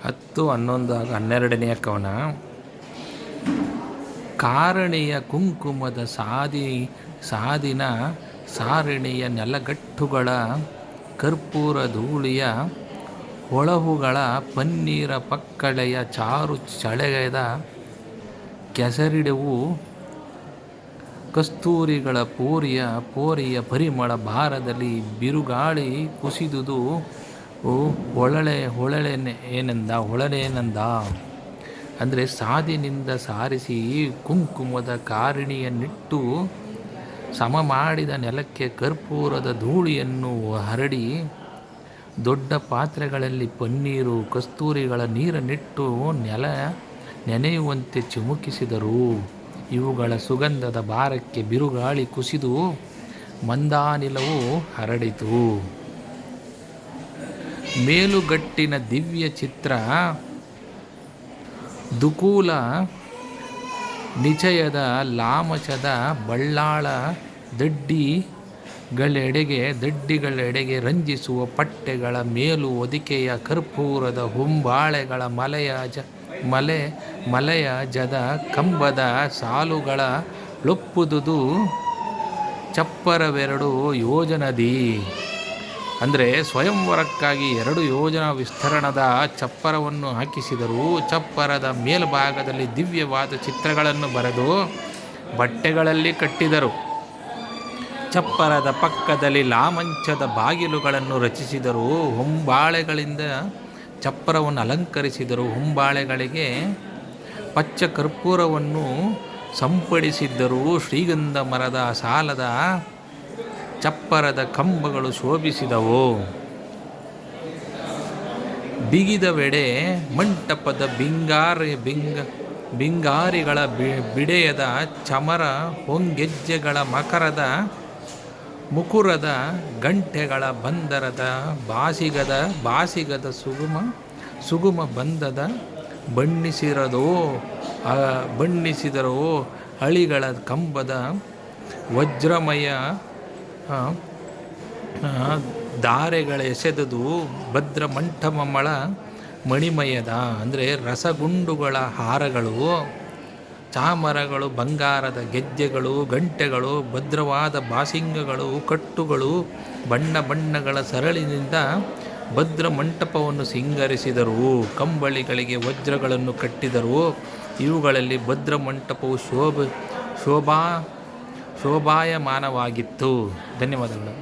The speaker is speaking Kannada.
10, 11 ಹಾಗೂ 12ನೆಯ ಕವನ. ಕಾರಣಿಯ ಕುಂಕುಮದ ಸಾದಿನ ಸಾರಿಣಿಯ ನೆಲಗಟ್ಟುಗಳ ಕರ್ಪೂರ ಧೂಳಿಯ ಹೊಳಹುಗಳ ಪನ್ನೀರ ಪಕ್ಕಳೆಯ ಚಾರು ಚಳೆಯದ ಕೆಸರಿಡೆವು ಕಸ್ತೂರಿಗಳ ಪೋರಿಯ ಪರಿಮಳ ಭಾರದಲ್ಲಿ ಬಿರುಗಾಳಿ ಕುಸಿದುದು ಹೊಳಲೇನೆಂದ. ಅಂದರೆ ಸಾದಿನಿಂದ ಸಾರಿಸಿ ಕುಂಕುಮದ ಕಾರಿಣಿಯನ್ನಿಟ್ಟು ಸಮ ಮಾಡಿದ ನೆಲಕ್ಕೆ ಕರ್ಪೂರದ ಧೂಳಿಯನ್ನು ಹರಡಿ ದೊಡ್ಡ ಪಾತ್ರೆಗಳಲ್ಲಿ ಪನ್ನೀರು ಕಸ್ತೂರಿಗಳ ನೀರನ್ನಿಟ್ಟು ನೆನೆಯುವಂತೆ ಚಿಮುಕಿಸಿದರು. ಇವುಗಳ ಸುಗಂಧದ ಭಾರಕ್ಕೆ ಬಿರುಗಾಳಿ ಕುಸಿದು ಮಂದಾನಿಲವು ಹರಡಿತು. ಮೇಲುಗಟ್ಟಿನ ದಿವ್ಯ ಚಿತ್ರ ದುಕೂಲ ನಿಚಯದ ಲಾಮಚದ ಬಳ್ಳಾಳ ದಡ್ಡಿಗಳೆಡೆಗೆ ರಂಜಿಸುವ ಪಟ್ಟೆಗಳ ಮೇಲು ಒದಿಕೆಯ ಕರ್ಪೂರದ ಹೊಂಬಾಳೆಗಳ ಮಲೆಯ ಜದ ಕಂಬದ ಸಾಲುಗಳ ಲೊಪ್ಪುದುದು ಚಪ್ಪರವೆರಡು ಯೋಜನದಿ. ಅಂದರೆ ಸ್ವಯಂವರಕ್ಕಾಗಿ 2 ಯೋಜನ ವಿಸ್ತರಣದ ಚಪ್ಪರವನ್ನು ಹಾಕಿಸಿದರು. ಚಪ್ಪರದ ಮೇಲ್ಭಾಗದಲ್ಲಿ ದಿವ್ಯವಾದ ಚಿತ್ರಗಳನ್ನು ಬರೆದು ಬಟ್ಟೆಗಳಲ್ಲಿ ಕಟ್ಟಿದರು. ಚಪ್ಪರದ ಪಕ್ಕದಲ್ಲಿ ಲಾಮಂಚದ ಬಾಗಿಲುಗಳನ್ನು ರಚಿಸಿದರು. ಹೊಂಬಾಳೆಗಳಿಂದ ಚಪ್ಪರವನ್ನು ಅಲಂಕರಿಸಿದರು. ಹೊಂಬಾಳೆಗಳಿಗೆ ಪಚ್ಚ ಕರ್ಪೂರವನ್ನು ಸಂಪಡಿಸಿದ್ದರು. ಶ್ರೀಗಂಧ ಮರದ ಸಾಲದ ಚಪ್ಪರದ ಕಂಬಗಳು ಶೋಭಿಸಿದವು. ಬಿಗಿದವೆಡೆ ಮಂಟಪದ ಬಿಂಗಾರಿಗಳ ಬಿಡೆಯದ ಚಮರ ಹೊಂಗೆಜ್ಜೆಗಳ ಮಕರದ ಮುಕುರದ ಗಂಟೆಗಳ ಬಂದರದ ಬಾಸಿಗದ ಸುಗುಮ ಬಂದದ ಬಣ್ಣಿಸಿದರೋ ಹಳಿಗಳ ಕಂಬದ ವಜ್ರಮಯ ಧಾರೆಗಳ ಎಸೆದುದು ಭದ್ರ ಮಂಟಪಮಳ ಮಣಿಮಯದ. ಅಂದರೆ ರಸಗುಂಡುಗಳ ಹಾರಗಳು, ಚಾಮರಗಳು, ಬಂಗಾರದ ಗೆಜ್ಜೆಗಳು, ಗಂಟೆಗಳು, ಭದ್ರವಾದ ಬಾಸಿಂಗಗಳು, ಕಟ್ಟುಗಳು, ಬಣ್ಣಗಳ ಸರಳಿನಿಂದ ಭದ್ರ ಮಂಟಪವನ್ನು ಸಿಂಗರಿಸಿದರು. ಕಂಬಳಿಗಳಿಗೆ ವಜ್ರಗಳನ್ನು ಕಟ್ಟಿದರು. ಇವುಗಳಲ್ಲಿ ಭದ್ರ ಮಂಟಪವು ಶೋಭಾಯಮಾನವಾಗಿತ್ತು. ಧನ್ಯವಾದಗಳು.